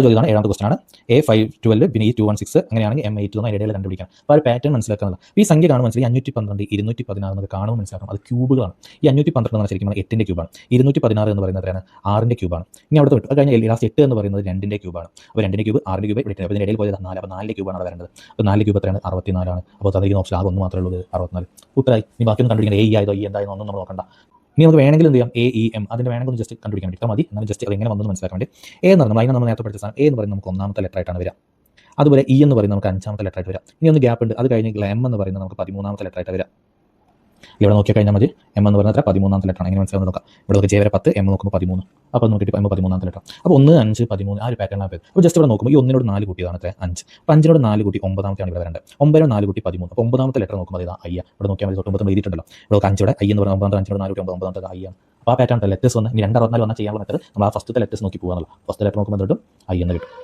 ചോദ്യമാണ് 7ാമത്തെ ക്വസ്റ്റൻ ആണ്. A512 പിന്നെ E216 അങ്ങനെയാണെങ്കിൽ M8 അതിൻ്റെ ഇടയിൽ കണ്ടുപിടിക്കണം. അപ്പോൾ ആ ഒരു പാറ്റേൺ മനസ്സിലാക്കാനുള്ള ഈ സംഖ്യ കാണുമ്പോൾ മനസ്സിലായി 512 216 എന്നൊക്കെ കാണുമ്പോൾ മനസ്സിലാക്കണം അത് ക്യൂബുകളാണ്. ഈ 512 എന്ന് ശരിക്കും 8ൻ്റെ ക്യൂബാണ്. 216 എന്ന് പറയുന്നത് എത്രയാണ് 6ൻ്റെ ക്യൂബാണ്. ഇനി അവിടുത്തെ വിട്ടു. അത് കഴിഞ്ഞാൽ ലാസ്റ്റ് 8 എന്ന് പറയുന്നത് 2ൻ്റെ ക്യൂബാണ്. അപ്പോൾ 2ൻ്റെ ക്യൂബ് 6ൻ്റെ ക്യൂബ് ഇവിടെ അപ്പോൾ ഇതിൻ്റെ ഇടയിൽ പോയത് 4. അപ്പോൾ 4ൻ്റെ ക്യൂബാണ് അവിടെ വരേണ്ടത്. അപ്പോൾ 4ൻ്റെ ക്യൂബ് എത്രയാണ് 64 ആണ്. അപ്പോൾ തന്നിരിക്കുന്ന ഓപ്ഷൻ ആകെ ഒന്ന് മാത്രമേ ഉള്ളൂ 64. ഉത്തരമായി. ഇനി ബാക്കിയൊന്നും കണ്ടുപിടിക്കണം. A ആയതോ E എന്തായതോ ഒന്നും നമ്മൾ നോക്കണ്ട. ഇനി നമുക്ക് വേണമെങ്കിൽ എന്ത് ചെയ്യാം AEM അതിൻ്റെ വേണമെങ്കിൽ ഒന്ന് ജസ്റ്റ് കണ്ടുപിടിക്കാൻ വേണ്ടി മതി. എന്നാൽ ജസ്റ്റ് അത് എങ്ങനെ വന്നു മനസ്സിലാക്കാൻ വേണ്ടി A എന്ന് പറഞ്ഞാൽ അതിനെ നമ്മൾ നേരത്തെ പഠിച്ച സാധനം A എന്ന് പറയുന്നത് നമുക്ക് 1ാമത്തെ ലെറ്റർ ആയിട്ടാണ് വരിക. അതുപോലെ E എന്ന് പറയുന്നത് നമുക്ക് 5ാമത്തെ ലെറ്റർ ആയിട്ട് വരിക. ഇനി ഒന്ന് ഗ്യാപ്പ് ഉണ്ട്. അത് കഴിഞ്ഞ് M എന്ന് പറയുന്നത് നമുക്ക് 13ാമത്തെ ലെറ്റർ ആയിട്ട് വരിക. ഇവിടെ നോക്കിയാൽ കഴിഞ്ഞാൽ മതി. M എന്ന് പറയുന്നത് 13ാമത്തെ ലെറ്റർ ആണ്. എങ്ങനെ മനസ്സിലാവുന്നത് നോക്കാം. ഇവിടെ നമുക്ക് J വരെ 10 M നോക്കുമ്പോൾ 13. അപ്പോൾ നമുക്ക് കിട്ടി M 13ാമത്തെ ലെറ്റർ. അപ്പോൾ 1 5 13 ആ ഒരു പാറ്റേൺ ആണ്. അപ്പോൾ ജസ്റ്റ് ഇവിടെ നോക്കുമ്പോൾ ഈ 1നോട് 4 കൂട്ടിയതാണ് 5. അപ്പോൾ 5നോട് 4 കൂട്ടി 9ാമത്തെയാണ് ഇവിടെ വരേണ്ടത്. 9നോട് 4 കൂട്ടി 13. അപ്പോൾ 9ാമത്തെ ലെറ്റർ നോക്കുമ്പോൾ ഇതാ I. ഇവിടെ നോക്കിയാൽ മതി. 9 എഴുതിയിട്ടുണ്ടല്ലോ. ഇവിടെ 5 ഇവിടെ I എന്ന് പറയുന്നത് 9 5നോട് 4 കൂട്ടി 9ാമത്തെ I ആണ്. അപ്പോൾ ആ പാറ്റേൺ ലെറ്റേഴ്സ് വന്ന് ഇനി 264 വന്നാൽ ചെയ്യാനുള്ള മെത്തേഡ് നമ്മൾ ആ ഫസ്റ്റത്തെ ലെറ്റേഴ്സ് നോക്കി പോകാനുള്ള ഫസ്റ്റ് ലെറ്റർ നോക്കുമ്പോൾ I എന്ന് കിട്ടും.